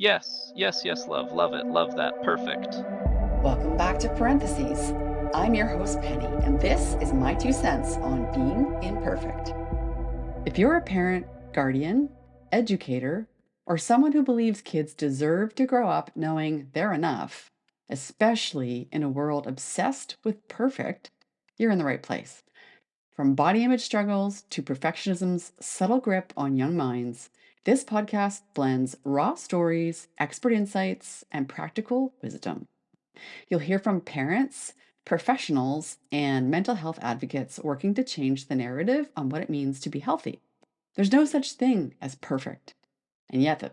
Yes, yes, yes, love, love it, love that, perfect. Welcome back to Parentheses. I'm your host, Penny, and this is my 2 cents on being imperfect. If you're a parent, guardian, educator, or someone who believes kids deserve to grow up knowing they're enough, especially in a world obsessed with perfect, you're in the right place. From body image struggles to perfectionism's subtle grip on young minds, this podcast blends raw stories, expert insights, and practical wisdom. You'll hear from parents, professionals, and mental health advocates working to change the narrative on what it means to be healthy. There's no such thing as perfect. And yet the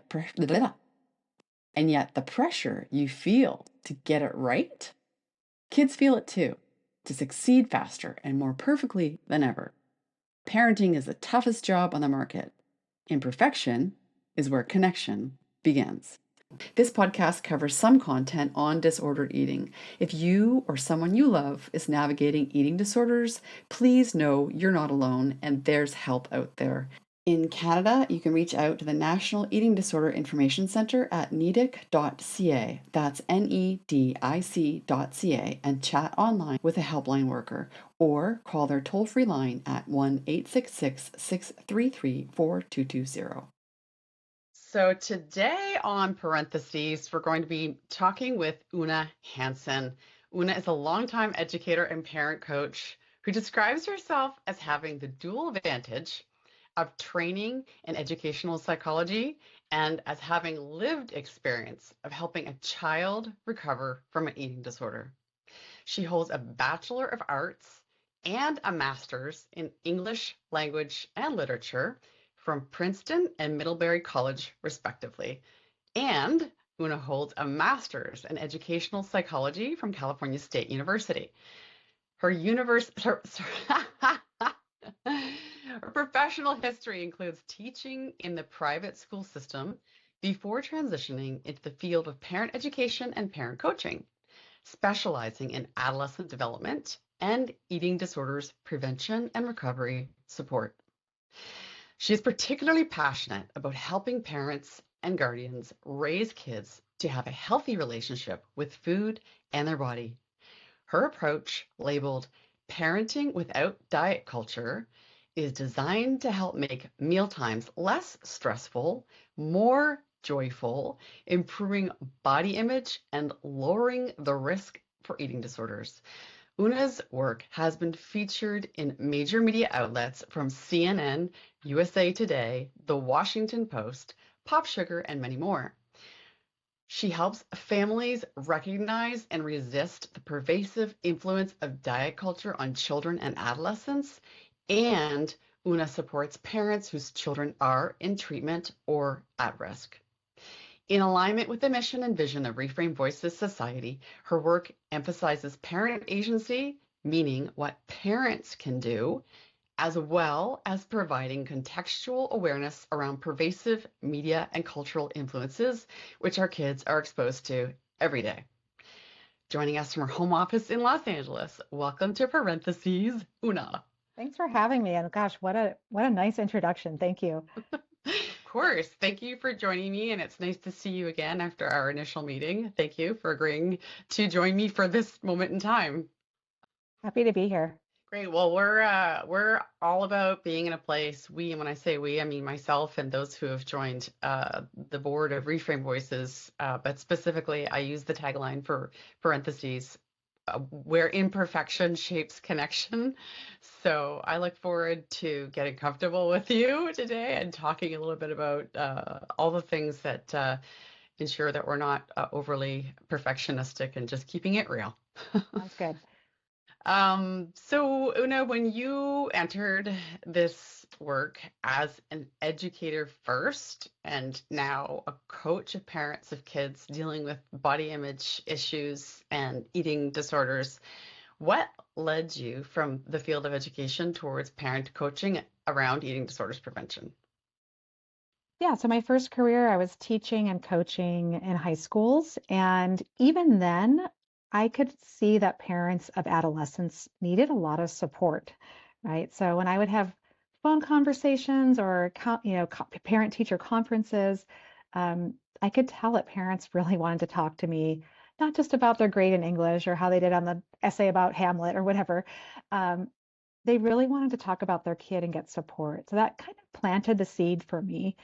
pressure you feel to get it right, kids feel it too, to succeed faster and more perfectly than ever. Parenting is the toughest job on the market. Imperfection is where connection begins. This podcast covers some content on disordered eating. If you or someone you love is navigating eating disorders, please know you're not alone and there's help out there. In Canada, you can reach out to the National Eating Disorder Information Centre at nedic.ca. That's NEDIC.ca and chat online with a helpline worker or call their toll-free line at 1-866-633-4220. So today on Parentheses, we're going to be talking with Oona Hanson. Oona is a longtime educator and parent coach who describes herself as having the dual advantage of training in educational psychology and as having lived experience of helping a child recover from an eating disorder. She holds a Bachelor of Arts and a Master's in English Language and Literature from Princeton and Middlebury College, respectively. And Oona holds a Master's in Educational Psychology from California State University. Her her professional history includes teaching in the private school system before transitioning into the field of parent education and parent coaching, specializing in adolescent development and eating disorders prevention and recovery support. She is particularly passionate about helping parents and guardians raise kids to have a healthy relationship with food and their body. Her approach, labeled Parenting Without Diet Culture, is designed to help make mealtimes less stressful, more joyful, improving body image, and lowering the risk for eating disorders. Oona's work has been featured in major media outlets from CNN, USA Today, The Washington Post, Pop Sugar, and many more. She helps families recognize and resist the pervasive influence of diet culture on children and adolescents, and Oona supports parents whose children are in treatment or at risk. In alignment with the mission and vision of Reframe Voices Society, her work emphasizes parent agency, meaning what parents can do, as well as providing contextual awareness around pervasive media and cultural influences, which our kids are exposed to every day. Joining us from her home office in Los Angeles, welcome to Parentheses, Oona. Thanks for having me. And gosh, what a nice introduction. Thank you. Of course. Thank you for joining me, and it's nice to see you again after our initial meeting. Thank you for agreeing to join me for this moment in time. Happy to be here. Great. Well, we're all about being in a place. We, and when I say we, I mean myself and those who have joined the board of Reframe Voices. But specifically, I use the tagline for parentheses, where imperfection shapes connection. So I look forward to getting comfortable with you today and talking a little bit about all the things that ensure that we're not overly perfectionistic and just keeping it real. Sounds good. So Oona, when you entered this work as an educator first and now a coach of parents of kids dealing with body image issues and eating disorders, what led you from the field of education towards parent coaching around eating disorders prevention? Yeah, so my first career, I was teaching and coaching in high schools. And even then, I could see that parents of adolescents needed a lot of support, right? So when I would have phone conversations or parent-teacher conferences, I could tell that parents really wanted to talk to me, not just about their grade in English or how they did on the essay about Hamlet or whatever. Um, they really wanted to talk about their kid and get support. So that kind of planted the seed for me.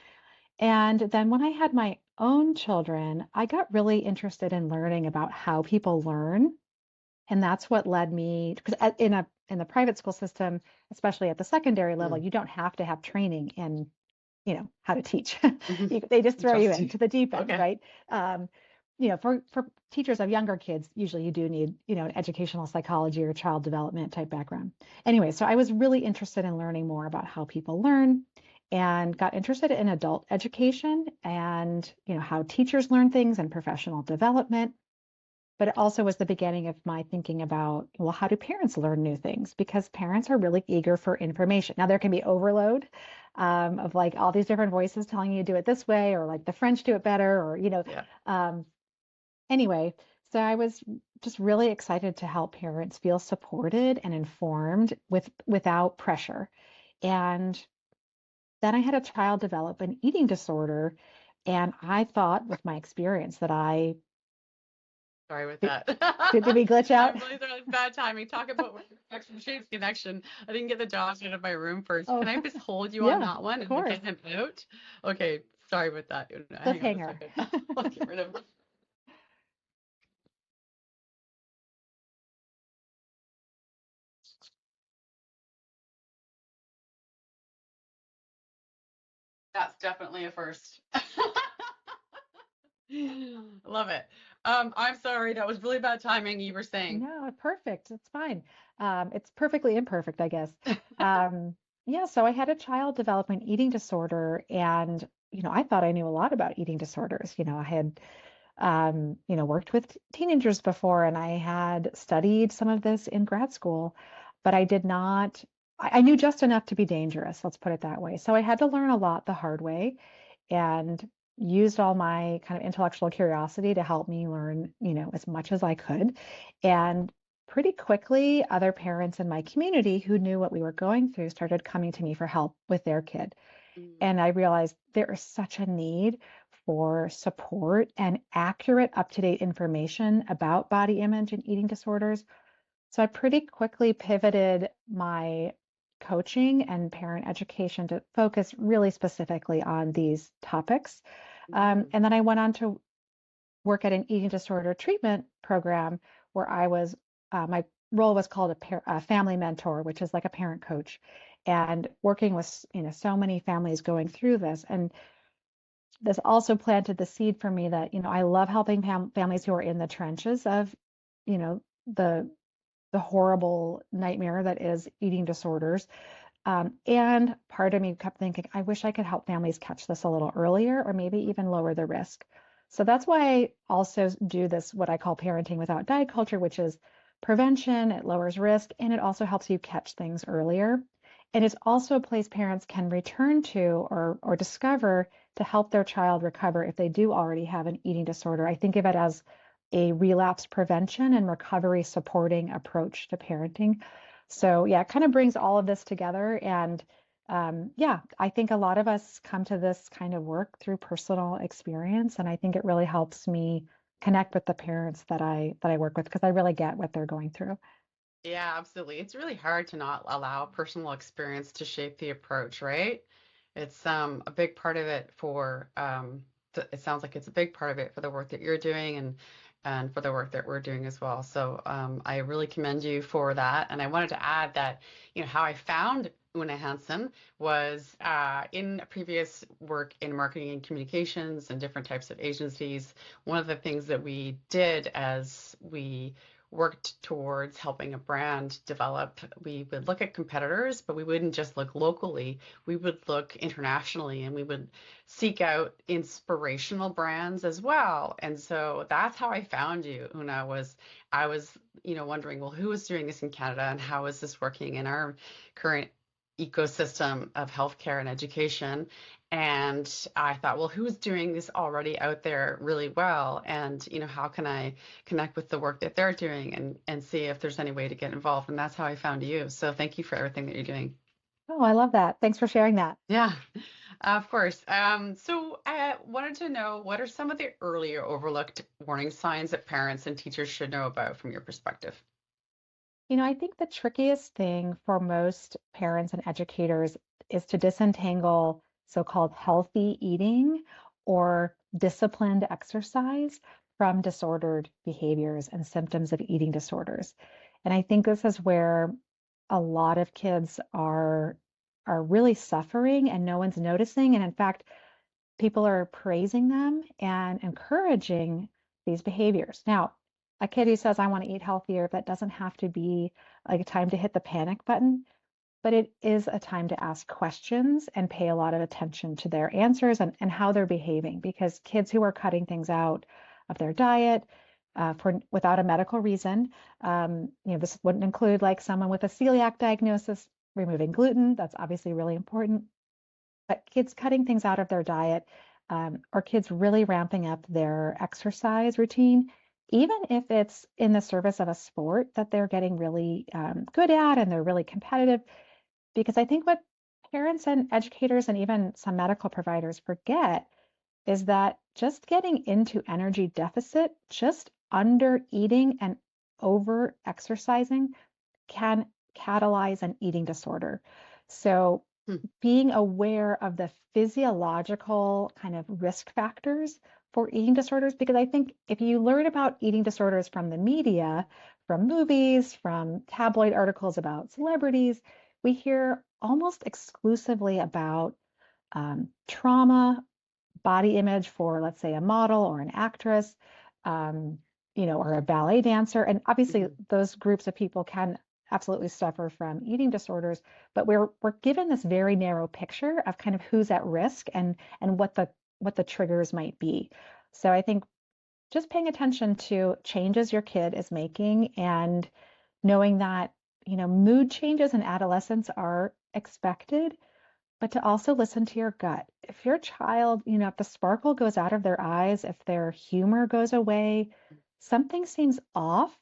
And then when I had my own children, I got really interested in learning about how people learn. And that's what led me, because in the private school system, especially at the secondary level, Mm. you don't have to have training in, how to teach. Mhm. They just throw you Interesting. into the deep end, Okay. right? Um, for teachers of younger kids, usually you do need, an educational psychology or child development type background. Anyway, so I was really interested in learning more about how people learn and got interested in adult education and, how teachers learn things and professional development. But it also was the beginning of my thinking about, well, how do parents learn new things? Because parents are really eager for information. Now, there can be overload of like all these different voices telling you to do it this way, or like the French do it better, or, Yeah. um, anyway. So I was just really excited to help parents feel supported and informed without pressure. And then I had a child develop an eating disorder. And I thought with my experience that Sorry with did, that. did we glitch out? I'm really sorry. It's bad timing. Talk about when perfection shapes connection. I didn't get the dogs out of my room first. Oh, Can I just hold you on yeah, that one of and then course. get him out? Okay. Sorry about that. Hang on a Cliffhanger. second. I'll get rid of. That's definitely a first. Love it. I'm sorry. That was really bad timing. You were saying. No, perfect. It's fine. It's perfectly imperfect, I guess. Yeah, so I had a child develop an eating disorder, and I thought I knew a lot about eating disorders. I had worked with teenagers before, and I had studied some of this in grad school, but I did not. I knew just enough to be dangerous, let's put it that way. So I had to learn a lot the hard way, and used all my kind of intellectual curiosity to help me learn, as much as I could. And pretty quickly, other parents in my community who knew what we were going through started coming to me for help with their kid. Mm, And I realized there is such a need for support and accurate, up-to-date information about body image and eating disorders. So I pretty quickly pivoted my coaching and parent education to focus really specifically on these topics. mhm, And then I went on to work at an eating disorder treatment program where my role was called a family mentor, which is like a parent coach, and working with, so many families going through this. And this also planted the seed for me that, I love helping families who are in the trenches of, you know, the the horrible nightmare that is eating disorders. And part of me kept thinking, I wish I could help families catch this a little earlier or maybe even lower the risk. So that's why I also do this, what I call parenting without diet culture, which is prevention. It lowers risk and it also helps you catch things earlier. And it's also a place parents can return to or discover to help their child recover if they do already have an eating disorder. I think of it as a relapse prevention and recovery supporting approach to parenting. So yeah, it kind of brings all of this together. And yeah, I think a lot of us come to this kind of work through personal experience. And I think it really helps me connect with the parents that I work with because I really get what they're going through. Yeah, absolutely. It's really hard to not allow personal experience to shape the approach, right? It's a big part of it for it sounds like it's a big part of it for the work that you're doing and for the work that we're doing as well. So I really commend you for that. And I wanted to add that, how I found Oona Hanson was in a previous work in marketing and communications and different types of agencies. One of the things that we did as we worked towards helping a brand develop, we would look at competitors, but we wouldn't just look locally. We would look internationally and we would seek out inspirational brands as well. And so that's how I found you, Una, was I was, wondering, well, who is doing this in Canada and how is this working in our current ecosystem of healthcare and education? And I thought, well, who's doing this already out there really well? And, how can I connect with the work that they're doing and see if there's any way to get involved? And that's how I found you. So thank you for everything that you're doing. Oh, I love that. Thanks for sharing that. Yeah, of course. So I wanted to know, what are some of the earlier overlooked warning signs that parents and teachers should know about from your perspective? I think the trickiest thing for most parents and educators is to disentangle so-called healthy eating or disciplined exercise from disordered behaviors and symptoms of eating disorders. And I think this is where a lot of kids are really suffering and no one's noticing. And in fact, people are praising them and encouraging these behaviors. Now, a kid who says, I want to eat healthier, that doesn't have to be like a time to hit the panic button, but it is a time to ask questions and pay a lot of attention to their answers and how they're behaving. Because kids who are cutting things out of their diet for without a medical reason, this wouldn't include like someone with a celiac diagnosis removing gluten. That's obviously really important, but kids cutting things out of their diet, or kids really ramping up their exercise routine, even if it's in the service of a sport that they're getting really good at and they're really competitive. Because I think what parents and educators and even some medical providers forget is that just getting into energy deficit, just under eating and over exercising can catalyze an eating disorder. So Hmm. being aware of the physiological kind of risk factors for eating disorders, because I think if you learn about eating disorders from the media, from movies, from tabloid articles about celebrities, we hear almost exclusively about trauma, body image for, let's say, a model or an actress, um, or a ballet dancer. And obviously, Mhm. those groups of people can absolutely suffer from eating disorders, but we're given this very narrow picture of kind of who's at risk and what the triggers might be. So I think just paying attention to changes your kid is making and knowing that, mood changes in adolescence are expected, but to also listen to your gut. If your child, if the sparkle goes out of their eyes, if their humor goes away, something seems off.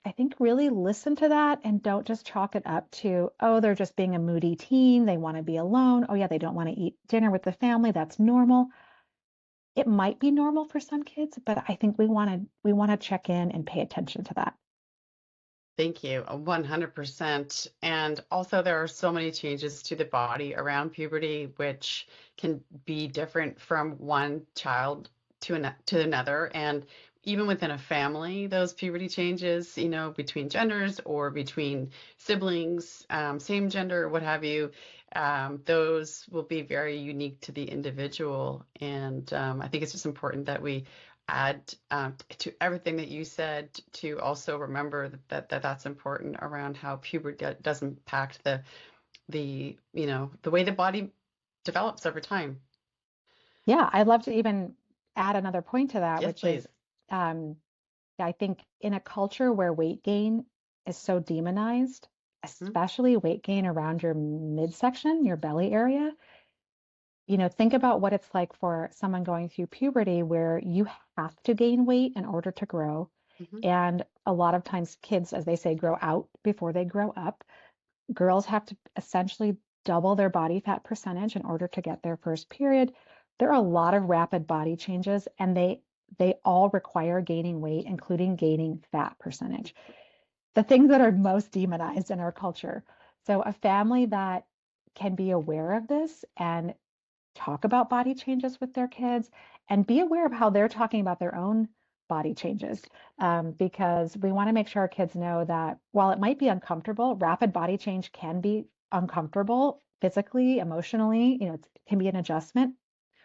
I think really listen to that and don't just chalk it up to, oh, they're just being a moody teen. They want to be alone. Oh, yeah, they don't want to eat dinner with the family. That's normal. It might be normal for some kids, but I think we want to check in and pay attention to that. Thank you, 100%. And also, there are so many changes to the body around puberty, which can be different from one child to another. And even within a family, those puberty changes, between genders or between siblings, same gender, what have you, those will be very unique to the individual. And I think it's just important that we add to everything that you said, to also remember that's important around how puberty does impact the way the body develops over time. Yeah, I'd love to even add another point to that, Yes, which is please. um, I think in a culture where weight gain is so demonized, Mhm. especially weight gain around your midsection, your belly area, think about what it's like for someone going through puberty where you have to gain weight in order to grow. Mhm. And a lot of times kids, as they say, grow out before they grow up. Girls have to essentially double their body fat percentage in order to get their first period. There are a lot of rapid body changes, and they all require gaining weight, including gaining fat percentage, the things that are most demonized in our culture. So a family that can be aware of this and talk about body changes with their kids and be aware of how they're talking about their own body changes, because we want to make sure our kids know that while it might be uncomfortable, rapid body change can be uncomfortable physically, emotionally, it can be an adjustment,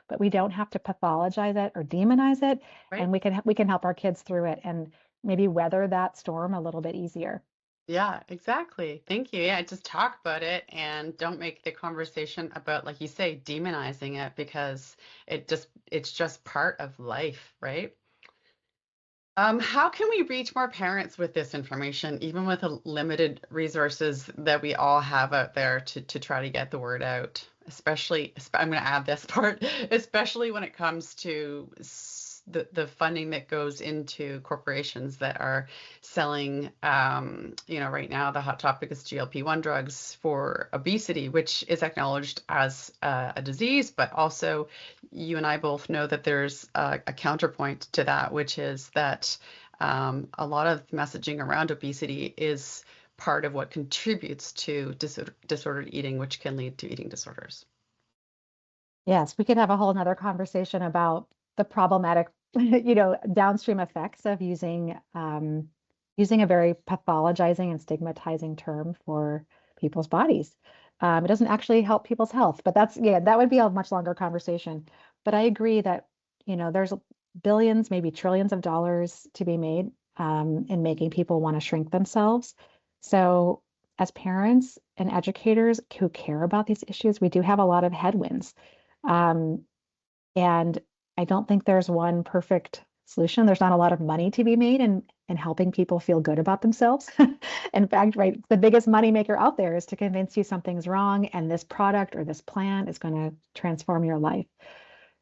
but we don't have to pathologize it or demonize it, and Right? we can help our kids through it and maybe weather that storm a little bit easier. Yeah, exactly. Thank you. Yeah, just talk about it and don't make the conversation about, like you say, demonizing it, because it's just part of life, right? How can we reach more parents with this information, even with the limited resources that we all have out there to try to get the word out? Especially, I'm going to add this part, especially when it comes to the funding that goes into corporations that are selling, right now the hot topic is GLP-1 drugs for obesity, which is acknowledged as a disease, but also you and I both know that there's a counterpoint to that, which is that a lot of messaging around obesity is part of what contributes to disordered eating, which can lead to eating disorders. Yes, we could have a whole nother conversation about the problematic, downstream effects of using a very pathologizing and stigmatizing term for people's bodies. It doesn't actually help people's health, but that would be a much longer conversation. But I agree that, there's billions, maybe trillions of dollars to be made in making people want to shrink themselves. So as parents and educators who care about these issues, we do have a lot of headwinds. Um, and I don't think there's one perfect solution. There's not a lot of money to be made in helping people feel good about themselves. In fact, right, the biggest money maker out there is to convince you something's wrong and this product or this plan is going to transform your life.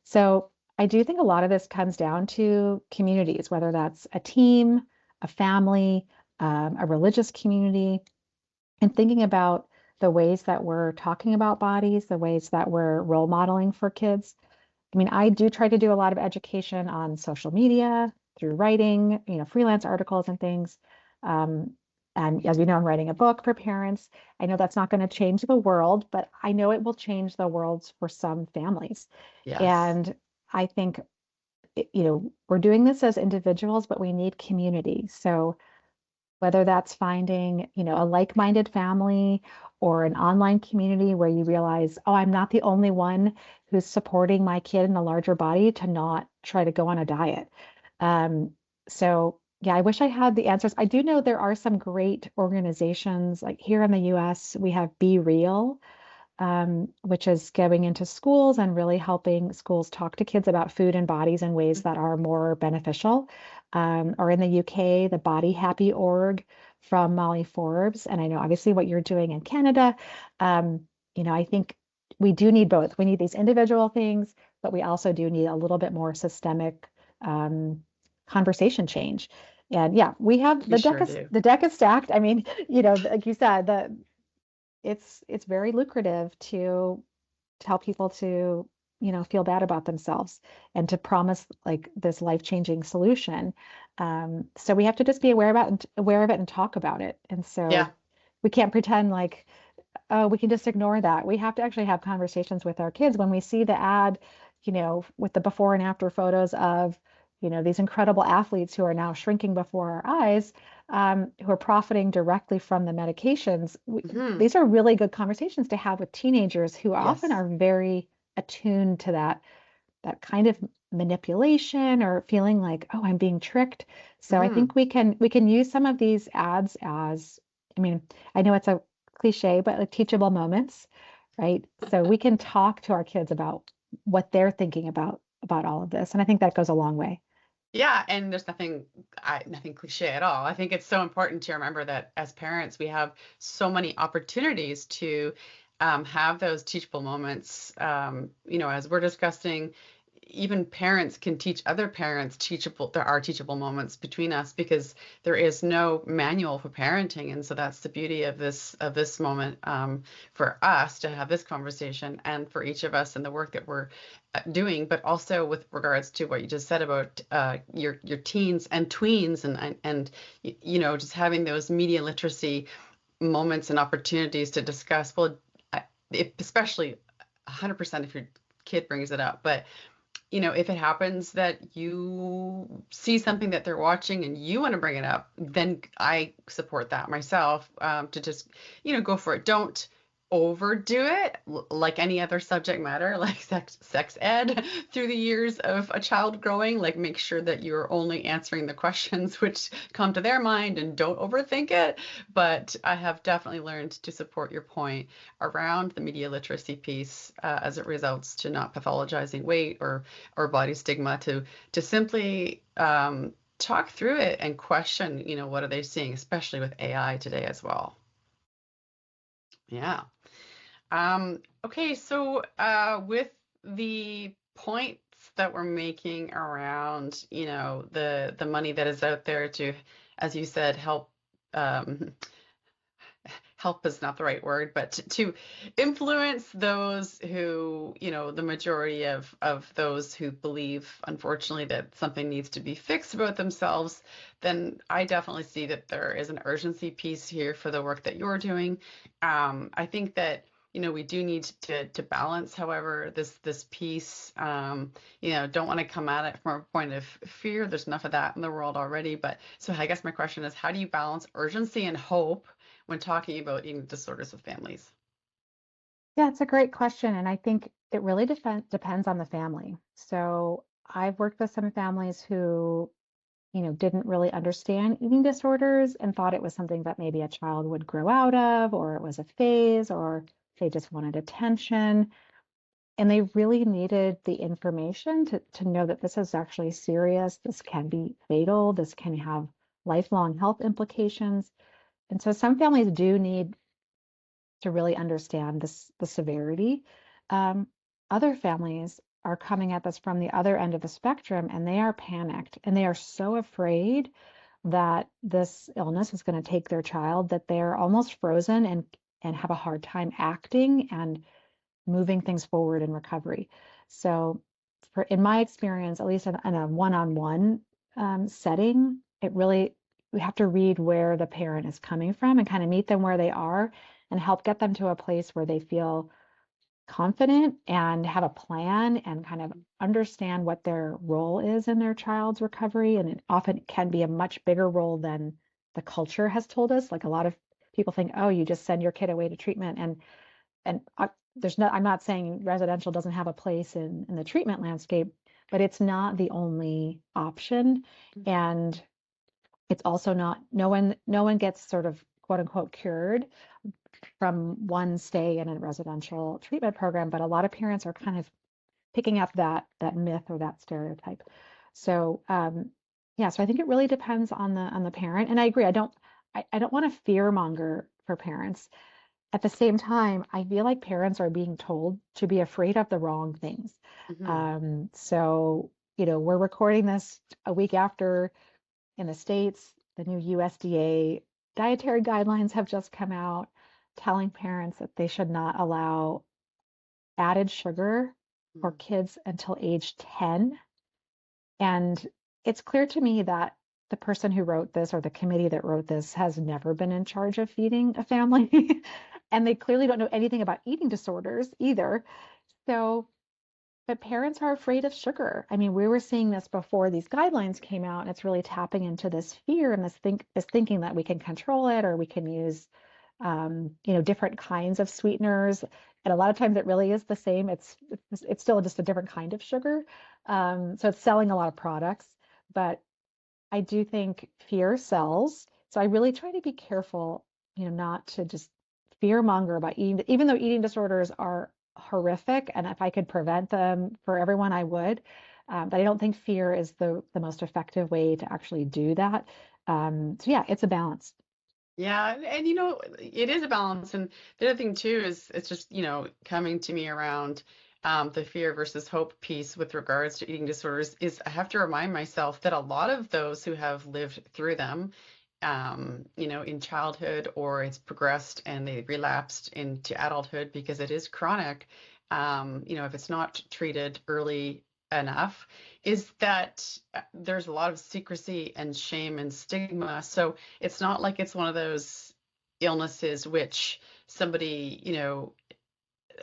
So I do think a lot of this comes down to communities, whether that's a team, a family, a religious community, and thinking about the ways that we're talking about bodies, the ways that we're role modeling for kids. I mean, I do try to do a lot of education on social media through writing, freelance articles and things. Um, and as you know, I'm writing a book for parents. I know that's not going to change the world, but I know it will change the world for some families. Yes. And I think, we're doing this as individuals, but we need community. So whether that's finding, a like-minded family or an online community where you realize, oh, I'm not the only one who's supporting my kid in a larger body to not try to go on a diet. Um, so yeah, I wish I had the answers. I do know there are some great organizations, like here in the US, we have Be Real, which is going into schools and really helping schools talk to kids about food and bodies in ways that are more beneficial. Or in the UK, the Body Happy org from Molly Forbes. And I know obviously what you're doing in Canada. I think we do need both. We need these individual things, but we also do need a little bit more systemic um, conversation change. And yeah, we have We sure do. the deck is stacked. I mean, like you said, it's very lucrative to tell people to, feel bad about themselves and to promise like this life-changing solution. So we have to just be aware of it and talk about it. And Yeah. so we can't pretend like, oh, we can just ignore that. We have to actually have conversations with our kids when we see the ad, with the before and after photos of, these incredible athletes who are now shrinking before our eyes, who are profiting directly from the medications. Hmm. These are really good conversations to have with teenagers who often Yes. are very attuned to that kind of manipulation or feeling like, oh, I'm being tricked. So I Hmm. think we can use some of these ads as, I mean, I know it's a cliche, but like teachable moments, right? So we can talk to our kids about what they're thinking about all of this. And I think that goes a long way. Yeah, and there's nothing cliche at all. I think it's so important to remember that as parents, we have so many opportunities to have those teachable moments. As we're discussing, even parents can teach other parents teachable. There are teachable moments between us because there is no manual for parenting, and so that's the beauty of this moment for us to have this conversation, and for each of us and the work that we're doing, but also with regards to what you just said about your teens and tweens and just having those media literacy moments and opportunities to discuss. Well, especially 100% if your kid brings it up, but if it happens that you see something that they're watching and you want to bring it up, then I support that myself, to just, go for it. Don't overdo it like any other subject matter, like sex ed through the years of a child growing. Like, make sure that you're only answering the questions which come to their mind and don't overthink it. But I have definitely learned to support your point around the media literacy piece, as it results to not pathologizing weight or body stigma, to simply talk through it and question, what are they seeing, especially with AI today as well. Yeah. Okay, so with the points that we're making around, the money that is out there to, as you said, um, help is not the right word, but to influence those who, the majority of those who believe, unfortunately, that something needs to be fixed about themselves, then I definitely see that there is an urgency piece here for the work that you're doing. I think that we do need to balance, however, this piece. Don't want to come at it from a point of fear. There's enough of that in the world already. But so I guess my question is, how do you balance urgency and hope when talking about eating disorders with families? Yeah, it's a great question. And I think it really depends on the family. So I've worked with some families who, didn't really understand eating disorders and thought it was something that maybe a child would grow out of, or it was a phase, or they just wanted attention. And they really needed the information to know that this is actually serious. This can be fatal. This can have lifelong health implications. And so some families do need to really understand the severity. Um, Other families are coming at this from the other end of the spectrum, and they are panicked and they are so afraid that this illness is going to take their child that they're almost frozen and have a hard time acting and moving things forward in recovery. So, in my experience, at least in a one-on-one setting, we have to read where the parent is coming from and kind of meet them where they are and help get them to a place where they feel confident and have a plan and kind of understand what their role is in their child's recovery. And it often can be a much bigger role than the culture has told us. Like a lot of people think, oh, you just send your kid away to treatment, and I'm not saying residential doesn't have a place in the treatment landscape, but it's not the only option. And it's also not, no one gets sort of quote unquote cured from one stay in a residential treatment program, but a lot of parents are kind of picking up that myth or that stereotype. So yeah, so I think it really depends on the parent. And I agree, I don't want to fear monger for parents. At the same time, I feel like parents are being told to be afraid of the wrong things. Mm-hmm. So, we're recording this a week after in the States, the new USDA dietary guidelines have just come out telling parents that they should not allow added sugar for kids until age 10. And it's clear to me that the person who wrote this or the committee that wrote this has never been in charge of feeding a family. And they clearly don't know anything about eating disorders either. So, but parents are afraid of sugar. I mean, we were seeing this before these guidelines came out, and it's really tapping into this fear and this thinking that we can control it or we can use, different kinds of sweeteners. And a lot of times it really is the same. It's still just a different kind of sugar. So it's selling a lot of products, but I do think fear sells. So I really try to be careful, not to just fear monger about eating, even though eating disorders are horrific. And if I could prevent them for everyone, I would. But I don't think fear is the most effective way to actually do that. So yeah, it's a balance. Yeah, and it is a balance. And the other thing too is it's just, coming to me around the fear versus hope piece with regards to eating disorders is I have to remind myself that a lot of those who have lived through them, in childhood or it's progressed and they relapsed into adulthood because it is chronic, if it's not treated early enough, is that there's a lot of secrecy and shame and stigma. So it's not like it's one of those illnesses which somebody,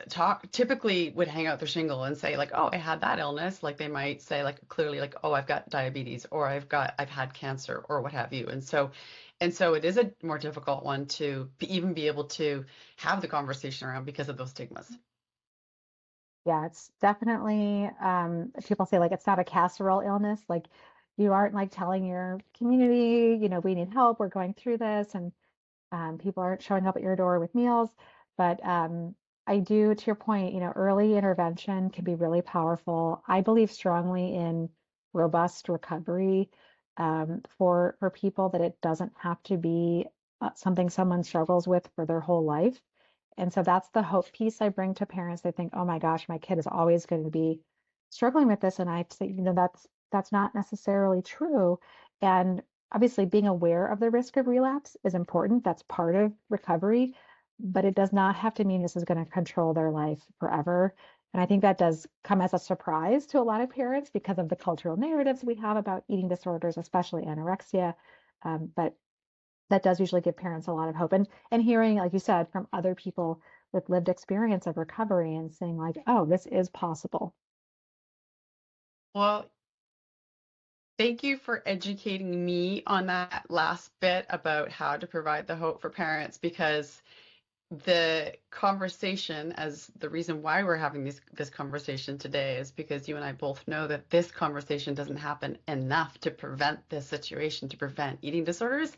talk typically would hang out their shingle and say like, oh, I had that illness. Like they might say like clearly like, oh, I've got diabetes or I've had cancer or what have you. And so it is a more difficult one to even be able to have the conversation around because of those stigmas. Yeah, it's definitely, people say like it's not a casserole illness. Like you aren't like telling your community, we need help, we're going through this, and people aren't showing up at your door with meals. But I do, to your point, early intervention can be really powerful. I believe strongly in robust recovery for people, that it doesn't have to be something someone struggles with for their whole life. And so that's the hope piece I bring to parents. They think, oh my gosh, my kid is always going to be struggling with this, and I say, that's not necessarily true. And obviously, being aware of the risk of relapse is important. That's part of recovery, but it does not have to mean this is going to control their life forever. And I think that does come as a surprise to a lot of parents because of the cultural narratives we have about eating disorders, especially anorexia. But that does usually give parents a lot of hope. And hearing, like you said, from other people with lived experience of recovery and saying like, oh, this is possible. Well, thank you for educating me on that last bit about how to provide the hope for parents, because the conversation, as the reason why we're having this conversation today, is because you and I both know that this conversation doesn't happen enough to prevent this situation, to prevent eating disorders.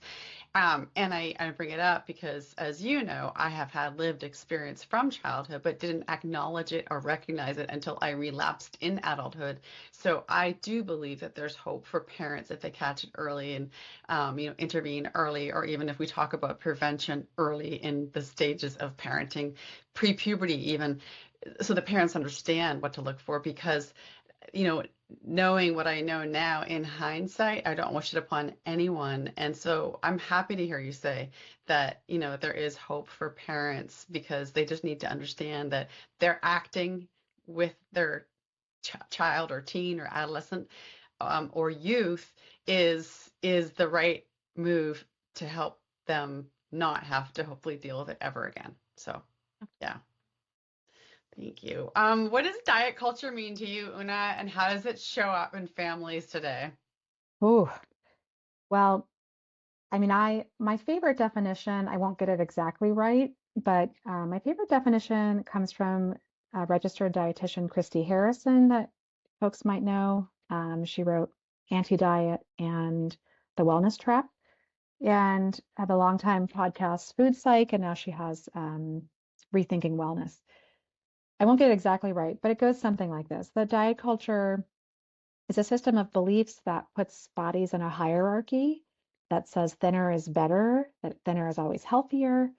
And I bring it up because, as you know, I have had lived experience from childhood, but didn't acknowledge it or recognize it until I relapsed in adulthood. So I do believe that there's hope for parents if they catch it early and, intervene early, or even if we talk about prevention early in the stages of parenting, pre-puberty even, so the parents understand what to look for. Because you know, knowing what I know now in hindsight, I don't wish it upon anyone. And so I'm happy to hear you say that, there is hope for parents, because they just need to understand that they're acting with their child or teen or adolescent, or youth, is the right move to help them not have to hopefully deal with it ever again. So, yeah. Thank you. What does diet culture mean to you, Una, and how does it show up in families today? Oh, well, I mean, my favorite definition, I won't get it exactly right, but my favorite definition comes from registered dietitian Christy Harrison that folks might know. She wrote Anti-Diet and The Wellness Trap, and had a longtime podcast, Food Psych, and now she has Rethinking Wellness. I won't get it exactly right, but it goes something like this. The diet culture is a system of beliefs that puts bodies in a hierarchy that says thinner is better, that thinner is always healthier,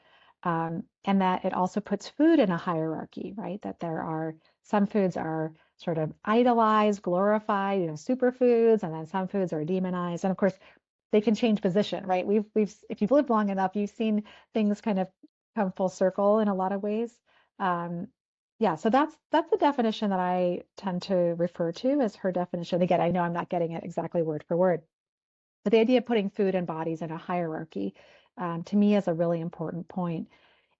and that it also puts food in a hierarchy, right? That there are some foods are sort of idolized, glorified, superfoods, and then some foods are demonized. And of course, they can change position, right? We've if you've lived long enough, you've seen things kind of come full circle in a lot of ways. Um, yeah, so that's the definition that I tend to refer to as her definition. Again, I know I'm not getting it exactly word for word, but the idea of putting food and bodies in a hierarchy, to me is a really important point.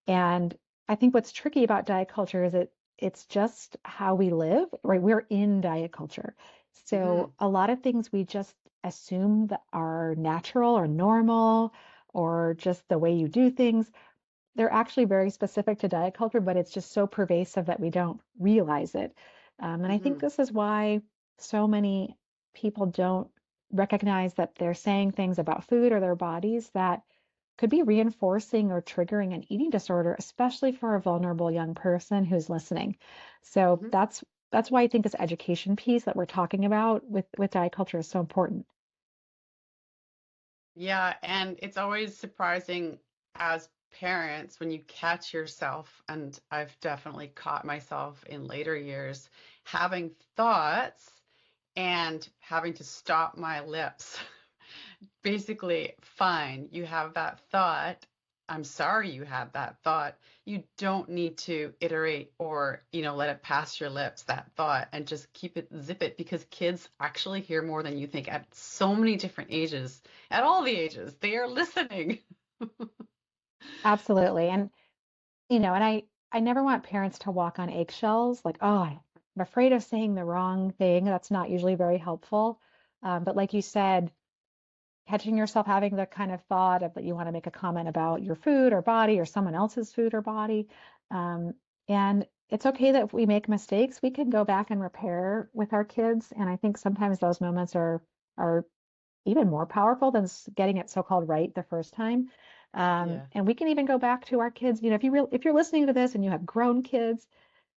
And I think what's tricky about diet culture is it's just how we live, right? We're in diet culture. Hmm. So a lot of things we just assume that are natural or normal or just the way you do things, they're actually very specific to diet culture, but it's just so pervasive that we don't realize it. And I think Hmm. this is why so many people don't recognize that they're saying things about food or their bodies that could be reinforcing or triggering an eating disorder, especially for a vulnerable young person who's listening. So Hmm. that's why I think this education piece that we're talking about with diet culture is so important. Yeah, and it's always surprising as parents when you catch yourself, and I've definitely caught myself in later years having thoughts and having to stop my lips. Basically, fine, you have that thought. I'm sorry you had that thought. You don't need to iterate or, let it pass your lips, that thought, and just keep it, zip it, because kids actually hear more than you think at so many different ages, at all the ages. They are listening. Absolutely. And and I never want parents to walk on eggshells, like, oh, I'm afraid of saying the wrong thing. That's not usually very helpful. But like you said, catching yourself having the kind of thought of that you want to make a comment about your food or body or someone else's food or body. Um, and it's okay that if we make mistakes, we can go back and repair with our kids. And I think sometimes those moments are even more powerful than getting it so-called right the first time. Yeah. And we can even go back to our kids. If you're listening to this and you have grown kids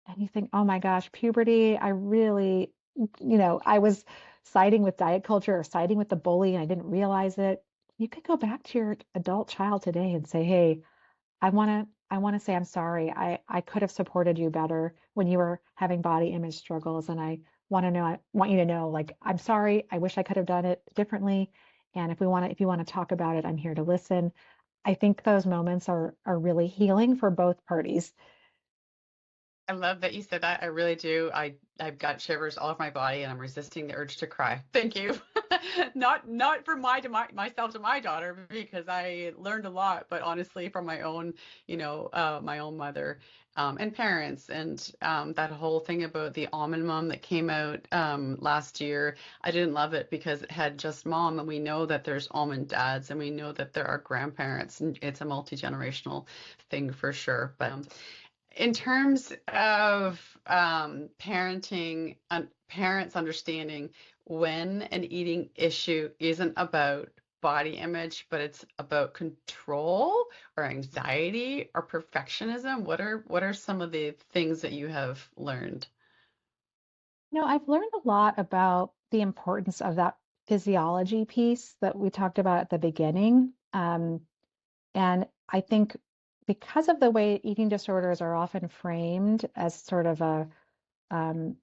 and you think, oh my gosh, puberty, I really, I was siding with diet culture or siding with the bully and I didn't realize it. You could go back to your adult child today and say, hey, I want to say I'm sorry. I could have supported you better when you were having body image struggles, and I I want you to know, like, I'm sorry, I wish I could have done it differently. And if you want to talk about it, I'm here to listen. I think those moments are really healing for both parties. I love that you said that. I really do. I've got shivers all over my body, and I'm resisting the urge to cry. Thank you. Not for myself to my daughter, because I learned a lot, but honestly from my own, my own mother, and parents, and that whole thing about the almond mom that came out last year. I didn't love it because it had just mom, and we know that there's almond dads, and we know that there are grandparents, and it's a multi-generational thing for sure. But in terms of parenting and parents understanding when an eating issue isn't about body image, but it's about control or anxiety or perfectionism, what are some of the things that you have learned? I've learned a lot about the importance of that physiology piece that we talked about at the beginning. And I think because of the way eating disorders are often framed as sort of um,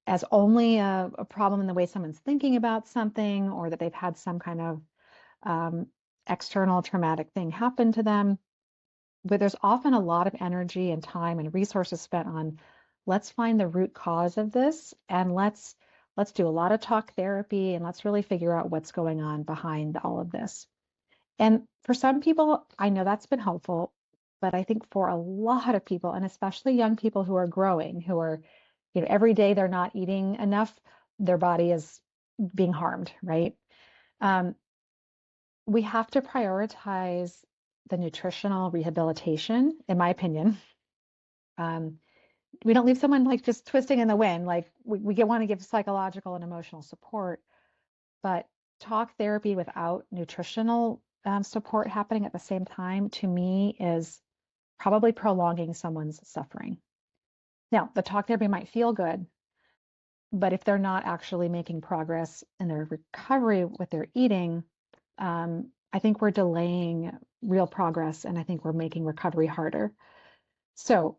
as only a problem in the way someone's thinking about something, or that they've had some kind of um, external traumatic thing happen to them, but there's often a lot of energy and time and resources spent on let's find the root cause of this, and let's do a lot of talk therapy, and let's really figure out what's going on behind all of this. And for some people, I know that's been helpful, but I think for a lot of people, and especially young people who are growing, who are, every day they're not eating enough, their body is being harmed, right? Um, we have to prioritize the nutritional rehabilitation, in my opinion. Um, we don't leave someone like just twisting in the wind. Like we want to give psychological and emotional support, but talk therapy without nutritional support happening at the same time, to me, is probably prolonging someone's suffering. Now, the talk therapy might feel good, but if they're not actually making progress in their recovery with their eating, I think we're delaying real progress, and I think we're making recovery harder. So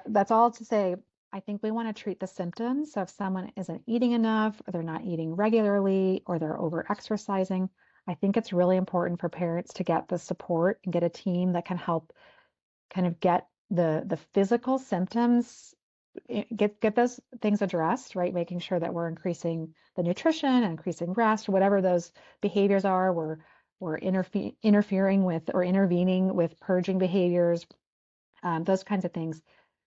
that's all to say, I think we want to treat the symptoms. So if someone isn't eating enough, or they're not eating regularly, or they're over exercising, I think it's really important for parents to get the support and get a team that can help kind of get the physical symptoms, get those things addressed, right? Making sure that we're increasing the nutrition and increasing rest, whatever those behaviors are, we're interfering with or intervening with purging behaviors, those kinds of things.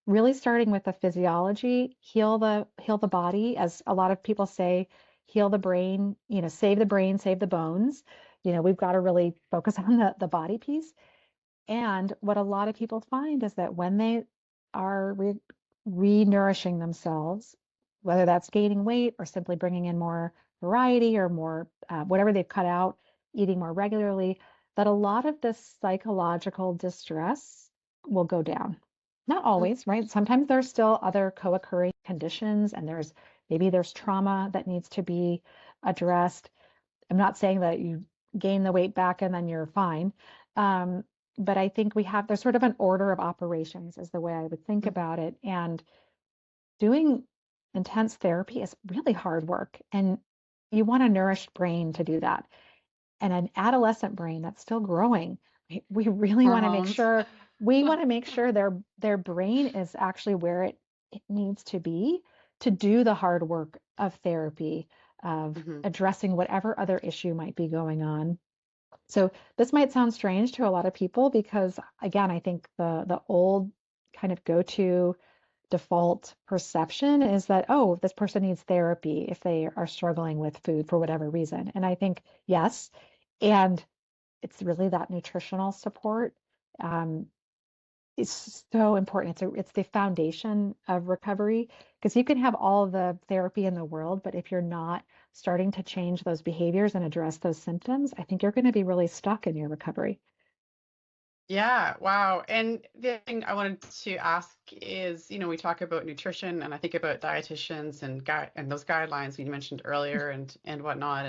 Really starting with the physiology, heal the body, as a lot of people say, heal the brain, save the brain, save the bones. We've got to really focus on the body piece. And what a lot of people find is that when they are re-nourishing themselves, whether that's gaining weight or simply bringing in more variety or more whatever they've cut out, eating more regularly, that a lot of this psychological distress will go down. Not always, right? Sometimes there's still other co-occurring conditions, and maybe there's trauma that needs to be addressed. I'm not saying that you gain the weight back and then you're fine. Um, but I think there's sort of an order of operations, is the way I would think about it. And doing intense therapy is really hard work. And you want a nourished brain to do that. And an adolescent brain that's still growing, we really want to make Hormones. sure their brain is actually where it needs to be to do the hard work of therapy, of Mhm. addressing whatever other issue might be going on. So this might sound strange to a lot of people because, again, I think the old kind of go-to default perception is that, oh, this person needs therapy if they are struggling with food for whatever reason. And I think, yes, and it's really that nutritional support. Um, it's so important. It's the foundation of recovery, because you can have all the therapy in the world, but if you're not starting to change those behaviors and address those symptoms, I think you're going to be really stuck in your recovery. Yeah, wow. And the thing I wanted to ask is, we talk about nutrition, and I think about dietitians and those guidelines we mentioned earlier, and whatnot.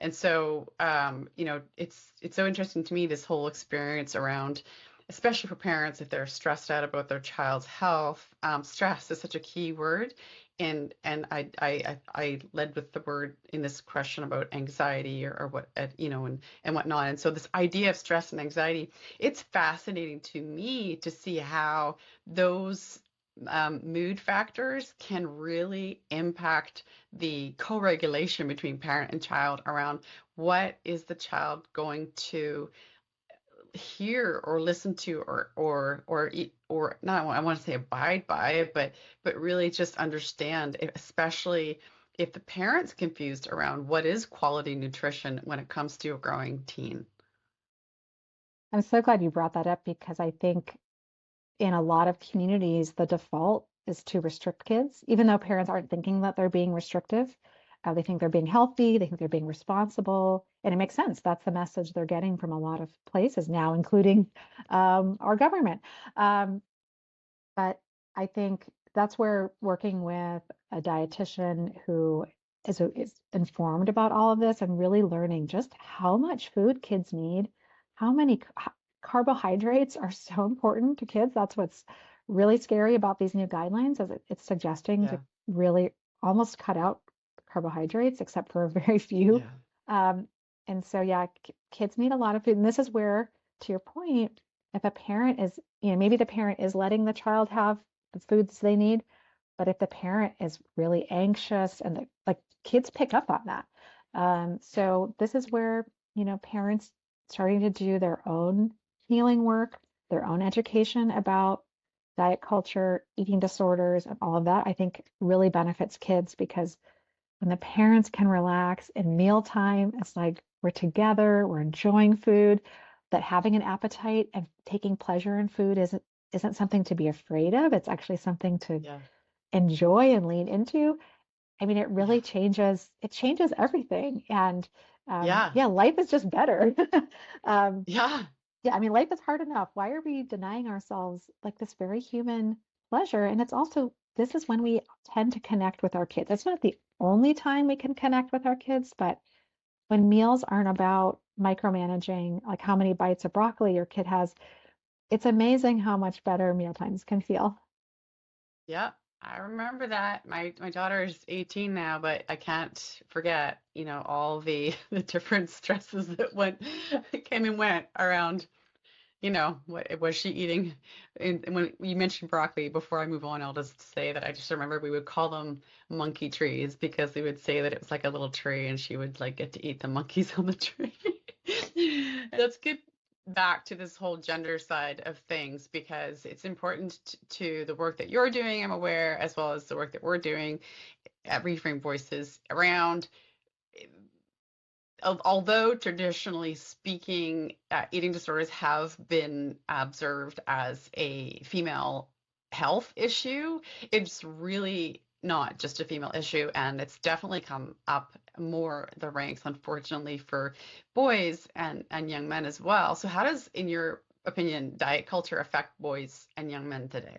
And so it's so interesting to me, this whole experience around, especially for parents if they're stressed out about their child's health. Stress is such a key word. And I led with the word in this question about anxiety or what and whatnot. And so this idea of stress and anxiety, it's fascinating to me to see how those mood factors can really impact the co-regulation between parent and child around what is the child going to hear or listen to or not I want to say abide by it, but really just understand, especially if the parent's confused around what is quality nutrition when it comes to a growing teen. I'm so glad you brought that up because I think in a lot of communities, the default is to restrict kids, even though parents aren't thinking that they're being restrictive. They think they're being healthy, they think they're being responsible, and it makes sense. That's the message they're getting from a lot of places now, including our government. Um, but I think that's where working with a dietitian who is informed about all of this and really learning just how much food kids need, how many carbohydrates are so important to kids. That's what's really scary about these new guidelines, is it's suggesting to Yeah. really almost cut out carbohydrates, except for a very few. Yeah. Um, and so, yeah, kids need a lot of food. And this is where, to your point, if a parent is, maybe the parent is letting the child have the foods they need, but if the parent is really anxious and like kids pick up on that. So this is where, parents starting to do their own healing work, their own education about diet culture, eating disorders, and all of that, I think really benefits kids because when the parents can relax in mealtime, it's like we're together, we're enjoying food, that having an appetite and taking pleasure in food isn't something to be afraid of. It's actually something to Yeah. enjoy and lean into. I mean, Yeah. it changes everything. And Yeah. yeah, life is just better. um, Yeah. yeah, I mean, life is hard enough. Why are we denying ourselves like this very human pleasure? And it's also, this is when we tend to connect with our kids. It's not the only time we can connect with our kids, but when meals aren't about micromanaging, like how many bites of broccoli your kid has, it's amazing how much better meal times can feel. Yeah. I remember that. My daughter is 18 now, but I can't forget, all the the different stresses that went came and went around. What was she eating? And when you mentioned broccoli, before I move on, I'll just say that I just remember we would call them monkey trees because we would say that it was like a little tree and she would like get to eat the monkeys on the tree. Let's get back to this whole gender side of things because it's important to the work that you're doing, I'm aware, as well as the work that we're doing at Reframe Voices around although traditionally speaking, eating disorders have been observed as a female health issue, it's really not just a female issue, and it's definitely come up more the ranks, unfortunately, for boys and young men as well. So, how does, in your opinion, diet culture affect boys and young men today?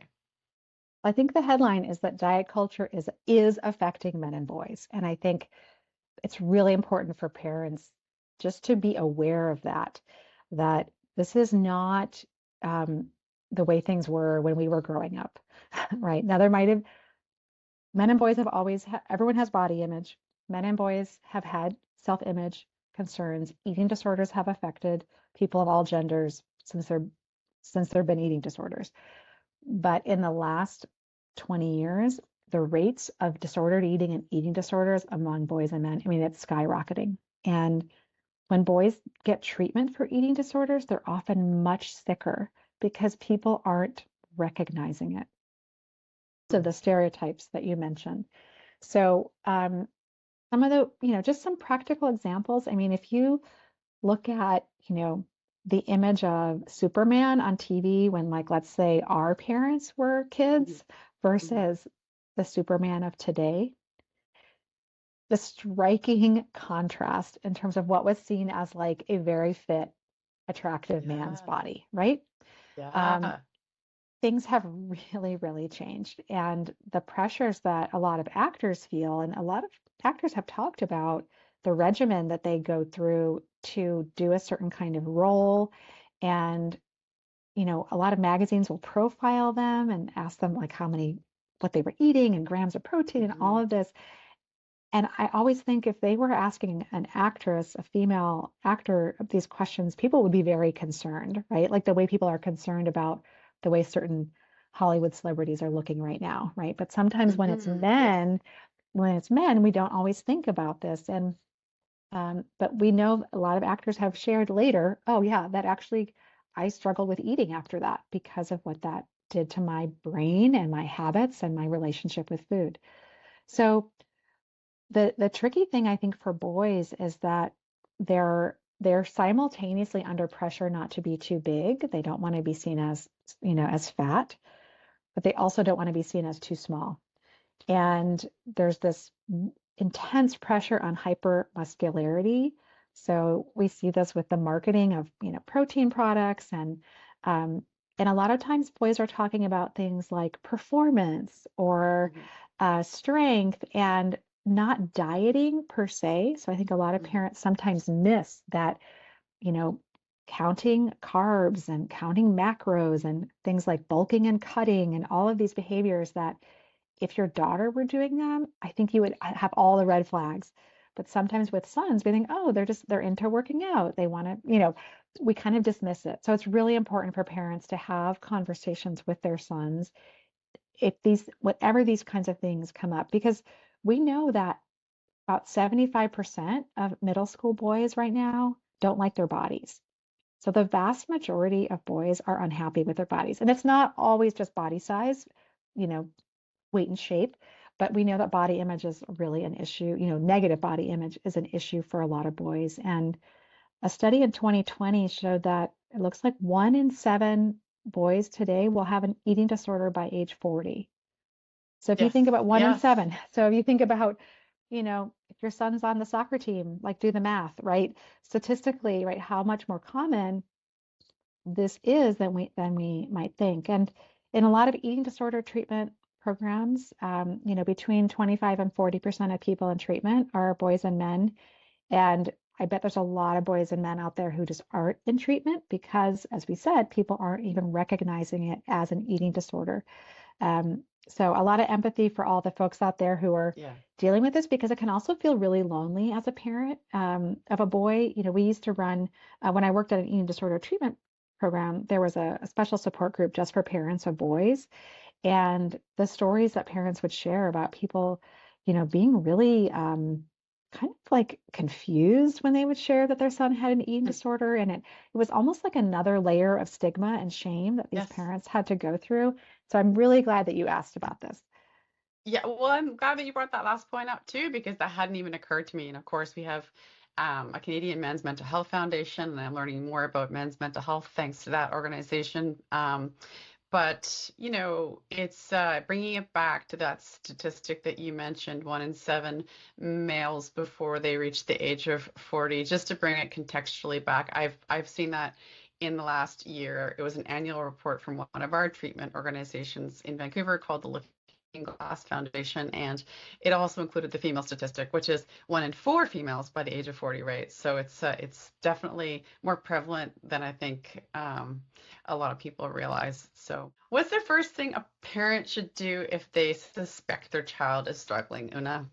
I think the headline is that diet culture is affecting men and boys. And I think it's really important for parents just to be aware of that, that this is not um, the way things were when we were growing up, right? Now, there might have, men and boys have everyone has body image. Men and boys have had self-image concerns. Eating disorders have affected people of all genders since there have been eating disorders. But in the last 20 years, the rates of disordered eating and eating disorders among boys and men, I mean, it's skyrocketing. And when boys get treatment for eating disorders, they're often much sicker because people aren't recognizing it. So Mm. the stereotypes that you mentioned. So some of the, just some practical examples. I mean, if you look at, the image of Superman on TV when, like, let's say our parents were Mhm. kids Mhm. versus the Superman of today, the striking contrast in terms of what was seen as like a very fit, attractive man's Yeah, body, right? Um, yeah, things have really, really changed. And the pressures that a lot of actors feel, and a lot of actors have talked about the regimen that they go through to do a certain kind of role. And, a lot of magazines will profile them and ask them like how many what they were eating and grams of protein and all of this. And I always think if they were asking an actress, a female actor, these questions, people would be very concerned, right? Like the way people are concerned about the way certain Hollywood celebrities are looking right now, right? But sometimes Yes. when it's men, we don't always think about this. And but we know a lot of actors have shared later, oh yeah, that actually I struggled with eating after that because of what that did to my brain and my habits and my relationship with food. So the tricky thing I think for boys is that they're simultaneously under pressure not to be too big. They don't want to be seen as, as fat, but they also don't want to be seen as too small. And there's this intense pressure on hypermuscularity. So we see this with the marketing of, protein products um, and a lot of times boys are talking about things like performance or strength and not dieting per se. So I think a lot of parents sometimes miss that, you know, counting carbs and counting macros and things like bulking and cutting and all of these behaviors that if your daughter were doing them, I think you would have all the red flags. But sometimes with sons, we think, oh, they're into working out. They want to, we kind of dismiss it. So it's really important for parents to have conversations with their sons if whatever these kinds of things come up, because we know that about 75% of middle school boys right now don't like their bodies. So the vast majority of boys are unhappy with their bodies. And it's not always just body size, you know, weight and shape, but we know that body image is really an issue. Negative body image is an issue for a lot of boys. And a study in 2020 showed that it looks like 1 in 7 boys today will have an eating disorder by age 40. So if you Yes. think about one in Yes. seven, so if you think about, if your son's on the soccer team, like do the math, right? Statistically, right, how much more common this is than we might think. And in a lot of eating disorder treatment programs, between 25 and 40% of people in treatment are boys and men. And I bet there's a lot of boys and men out there who just aren't in treatment because, as we said, people aren't even recognizing it as an eating disorder. So a lot of empathy for all the folks out there who are Yeah. dealing with this because it can also feel really lonely as a parent of a boy. We used to run, when I worked at an eating disorder treatment program, there was a special support group just for parents of boys. And the stories that parents would share about people, being really kind of like confused when they would share that their son had an eating disorder. And it was almost like another layer of stigma and shame that these Yes. parents had to go through. So I'm really glad that you asked about this. Yeah, well, I'm glad that you brought that last point up too, because that hadn't even occurred to me. And of course, we have a Canadian Men's Mental Health Foundation, and I'm learning more about men's mental health thanks to that organization. But it's bringing it back to that statistic that you mentioned, 1 in 7 males before they reach the age of 40. Just to bring it contextually back, I've seen that in the last year. It was an annual report from one of our treatment organizations in Vancouver called the Glass Foundation, and it also included the female statistic, which is 1 in 4 females by the age of 40, right? So it's definitely more prevalent than I think a lot of people realize. So, what's the first thing a parent should do if they suspect their child is struggling, Una?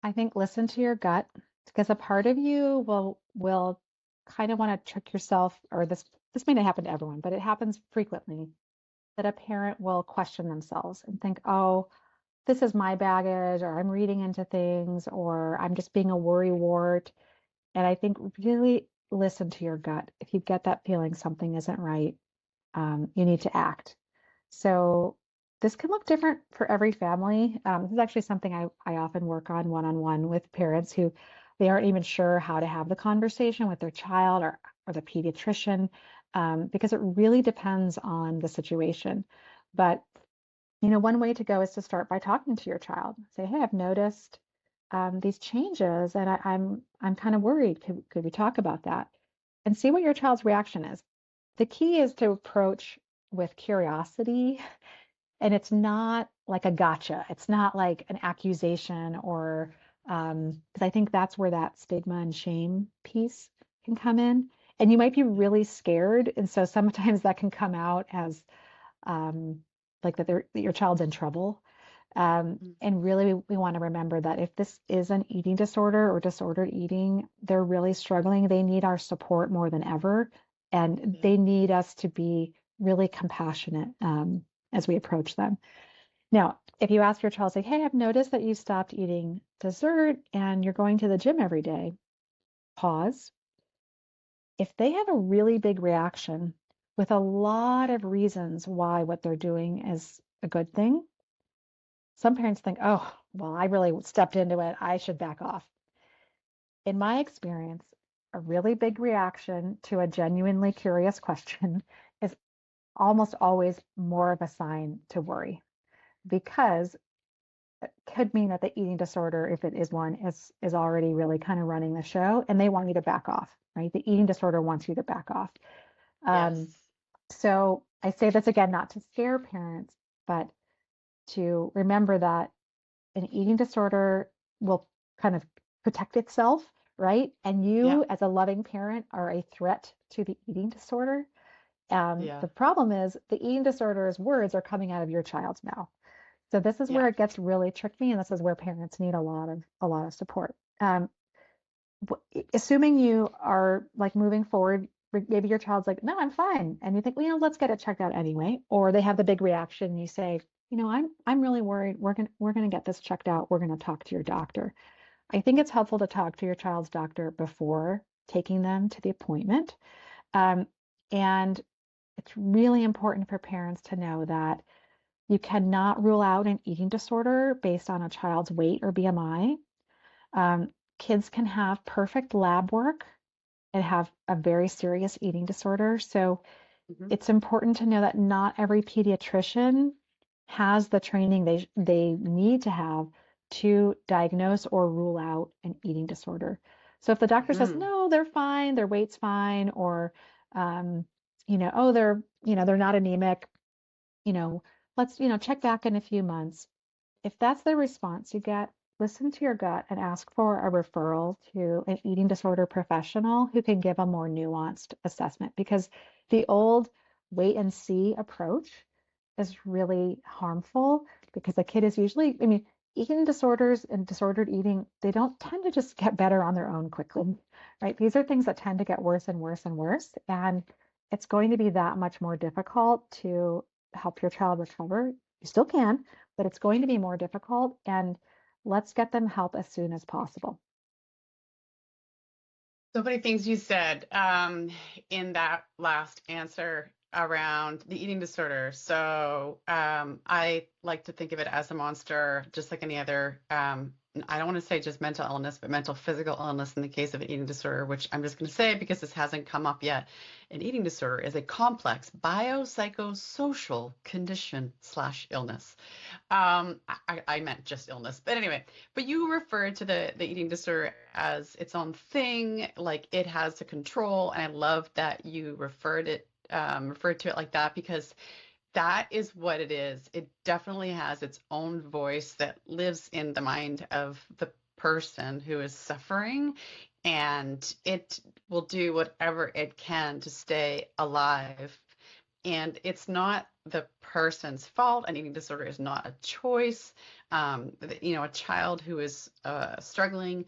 I think listen to your gut because a part of you will kind of want to trick yourself, or this may not happen to everyone, but it happens frequently that a parent will question themselves and think, oh, this is my baggage, or I'm reading into things, or I'm just being a worrywart. And I think really listen to your gut. If you get that feeling something isn't right, you need to act. So this can look different for every family. This is actually something I often work on one-on-one with parents who they aren't even sure how to have the conversation with their child or the pediatrician, because it really depends on the situation. But one way to go is to start by talking to your child. Say, hey, I've noticed these changes, and I'm kind of worried. Could we talk about that? And see what your child's reaction is. The key is to approach with curiosity, and it's not like a gotcha. It's not like an accusation or because I think that's where that stigma and shame piece can come in. And you might be really scared, and so sometimes that can come out as um, like that your child's in trouble. And really, we want to remember that if this is an eating disorder or disordered eating, they're really struggling. They need our support more than ever, and Yeah. they need us to be really compassionate as we approach them. Now, if you ask your child, say, "Hey, I've noticed that you stopped eating dessert and you're going to the gym every day," pause. If they have a really big reaction with a lot of reasons why what they're doing is a good thing, some parents think, oh, well, I really stepped into it. I should back off. In my experience, a really big reaction to a genuinely curious question is almost always more of a sign to worry because it could mean that the eating disorder, if it is one, is already really kind of running the show and they want you to back off, right? The eating disorder wants you to back off. Um, Yes. so I say this again, not to scare parents, but to remember that an eating disorder will kind of protect itself, right? And Yeah. you, as a loving parent, are a threat to the eating disorder. Yeah. The problem is the eating disorder's words are coming out of your child's mouth. So this is Yeah. where it gets really tricky, and this is where parents need a lot of support. Assuming you are like moving forward, maybe your child's like, no, I'm fine. And you think, well, let's get it checked out anyway. Or they have the big reaction. And you say, I'm really worried. We're gonna get this checked out. We're gonna talk to your doctor. I think it's helpful to talk to your child's doctor before taking them to the appointment. Um, and it's really important for parents to know that you cannot rule out an eating disorder based on a child's weight or BMI. Um, Kids can have perfect lab work and have a very serious eating disorder. So Hmm. it's important to know that not every pediatrician has the training they need to have to diagnose or rule out an eating disorder. So if the doctor says, Hmm. no, they're fine, their weight's fine, or um, oh, they're not anemic, you know, let's, check back in a few months. If that's the response you get, listen to your gut and ask for a referral to an eating disorder professional who can give a more nuanced assessment because the old wait and see approach is really harmful because a kid is usually, I mean, eating disorders and disordered eating, they don't tend to just get better on their own quickly, right? These are things that tend to get worse and worse and worse. And it's going to be that much more difficult to help your child recover. You still can, but it's going to be more difficult. And let's get them help as soon as possible. So many things you said in that last answer around the eating disorder. So I like to think of it as a monster, just like any other. I don't want to say just mental illness, but mental physical illness in the case of an eating disorder, which I'm just going to say because this hasn't come up yet. An eating disorder is a complex biopsychosocial condition slash illness. I meant just illness, but anyway, but you referred to the eating disorder as its own thing, like it has a control, and I love that you referred to it like that because that is what it is. It definitely has its own voice that lives in the mind of the person who is suffering, and it will do whatever it can to stay alive. And it's not the person's fault. An eating disorder is not a choice. A child who is struggling,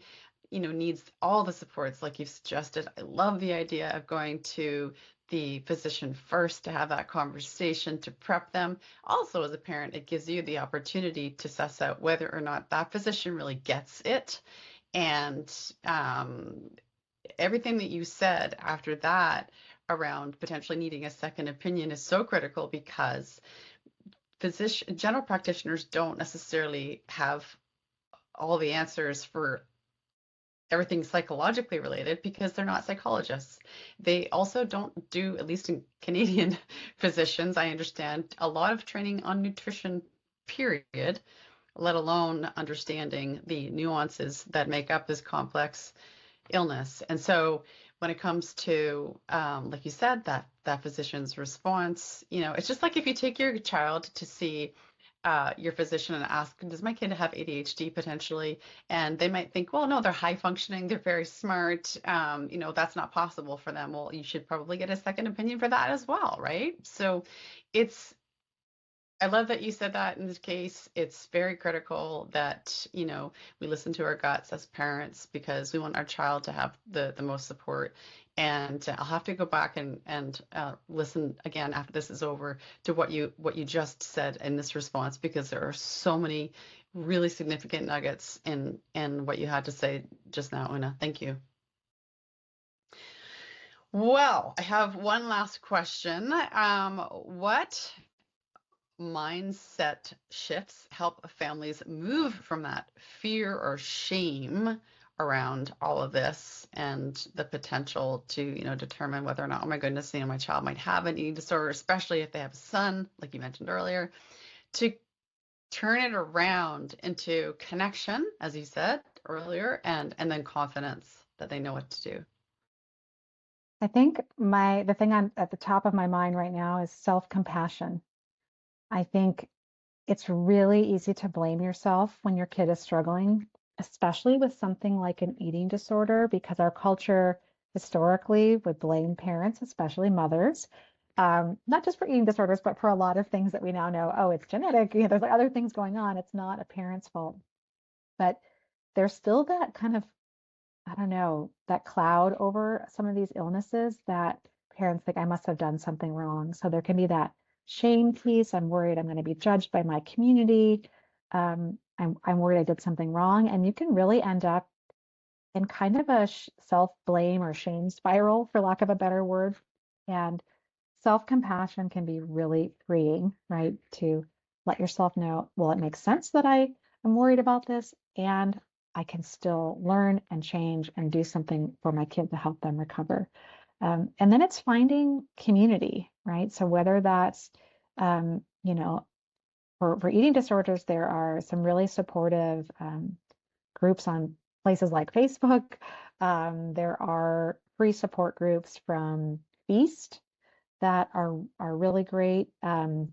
needs all the supports like you've suggested. I love the idea of going to the physician first to have that conversation to prep them. Also, as a parent, it gives you the opportunity to suss out whether or not that physician really gets it. And everything that you said after that around potentially needing a second opinion is so critical because general practitioners don't necessarily have all the answers for everything psychologically related because they're not psychologists. They also don't do, at least in Canadian physicians, I understand, a lot of training on nutrition, period, let alone understanding the nuances that make up this complex illness. And so when it comes to, like you said, that physician's response, it's just like if you take your child to see your physician and ask, does my kid have ADHD potentially? And they might think, well, no, they're high functioning, they're very smart. That's not possible for them. Well, you should probably get a second opinion for that as well, right? So it's I love that you said that in this case. It's very critical that, we listen to our guts as parents because we want our child to have the most support. And I'll have to go back and listen again after this is over to what you just said in this response because there are so many really significant nuggets in what you had to say just now, Una. Thank you. Well, I have one last question. What mindset shifts help families move from that fear or shame around all of this and the potential to, determine whether or not, oh my goodness, my child might have an eating disorder, especially if they have a son, like you mentioned earlier, to turn it around into connection, as you said earlier, and then confidence that they know what to do. I think the thing on at the top of my mind right now is self-compassion. I think it's really easy to blame yourself when your kid is struggling, especially with something like an eating disorder, because our culture historically would blame parents, especially mothers, not just for eating disorders, but for a lot of things that we now know, oh, it's genetic, there's like other things going on. It's not a parent's fault. But there's still that kind of, I don't know, that cloud over some of these illnesses that parents think I must have done something wrong. So there can be that shame piece. I'm worried I'm going to be judged by my community. I'm worried I did something wrong. And you can really end up in kind of a self-blame or shame spiral, for lack of a better word. And self-compassion can be really freeing, right? To let yourself know, well, it makes sense that I am worried about this, and I can still learn and change and do something for my kid to help them recover. And then it's finding community, right? So whether that's, you know, for eating disorders, there are some really supportive groups on places like Facebook. There are free support groups from Feast that are really great. And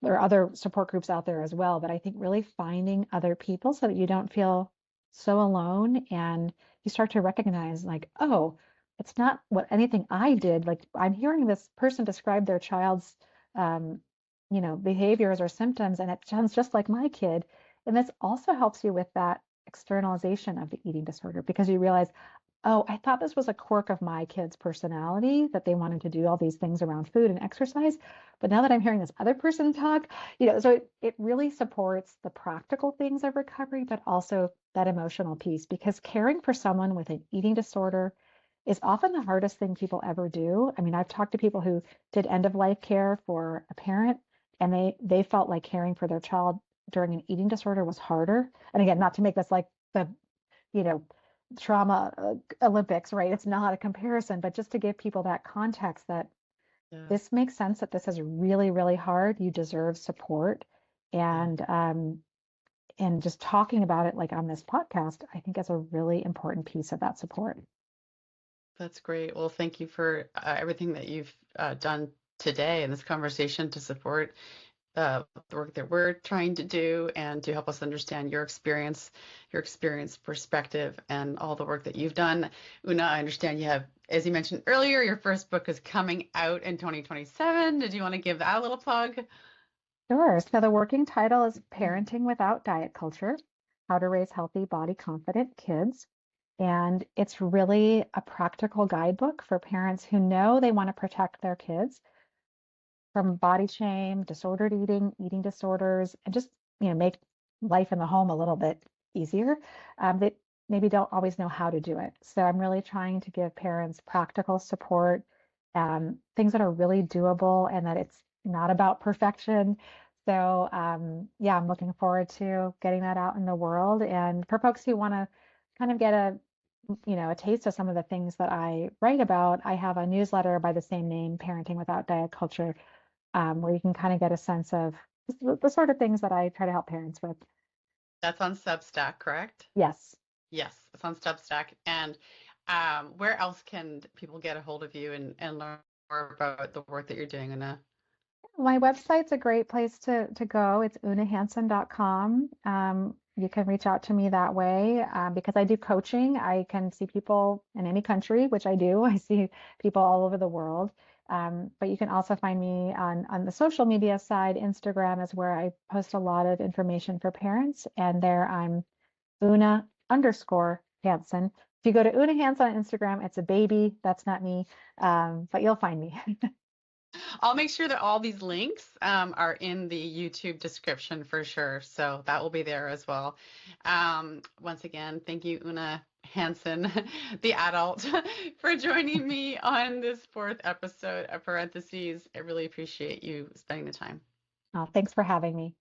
there are other support groups out there as well. But I think really finding other people so that you don't feel so alone and you start to recognize like, oh, it's not what anything I did. Like I'm hearing this person describe their child's um, behaviors or symptoms, and it sounds just like my kid. And this also helps you with that externalization of the eating disorder because you realize, oh, I thought this was a quirk of my kid's personality that they wanted to do all these things around food and exercise. But now that I'm hearing this other person talk, so it really supports the practical things of recovery, but also that emotional piece because caring for someone with an eating disorder is often the hardest thing people ever do. I mean, I've talked to people who did end of life care for a parent and they felt like caring for their child during an eating disorder was harder. And again, not to make this like the, you know, trauma Olympics, right? It's not a comparison, but just to give people that context that Yeah. this makes sense that this is really, really hard. You deserve support. Yeah. And just talking about it like on this podcast, I think is a really important piece of that support. That's great. Well, thank you for everything that you've done today in this conversation to support the work that we're trying to do and to help us understand your experience perspective, and all the work that you've done. Una, I understand you have, as you mentioned earlier, your first book is coming out in 2027. Did you want to give that a little plug? Sure. So the working title is Parenting Without Diet Culture: How to Raise Healthy, Body Confident Kids. And it's really a practical guidebook for parents who know they want to protect their kids from body shame, disordered eating, eating disorders, and just make life in the home a little bit easier. They maybe don't always know how to do it. So I'm really trying to give parents practical support, things that are really doable, and that it's not about perfection. So yeah, I'm looking forward to getting that out in the world. And for folks who want to kind of get a taste of some of the things that I write about, I have a newsletter by the same name, Parenting Without Diet Culture, where you can kind of get a sense of the sort of things that I try to help parents with. That's on Substack, correct? Yes. Yes, it's on Substack. And where else can people get a hold of you and learn more about the work that you're doing, Una? My website's a great place to go. It's oonahanson.com. You can reach out to me that way because I do coaching. I can see people in any country, which I do. I see people all over the world. But you can also find me on the social media side. Instagram is where I post a lot of information for parents, and there I'm Oona_Hanson. If you go to Oona Hanson on Instagram, it's a baby. That's not me, but you'll find me. I'll make sure that all these links are in the YouTube description for sure. So that will be there as well. Once again, thank you, Oona Hanson, the adult, for joining me on this fourth episode of Parentheses. I really appreciate you spending the time. Oh, thanks for having me.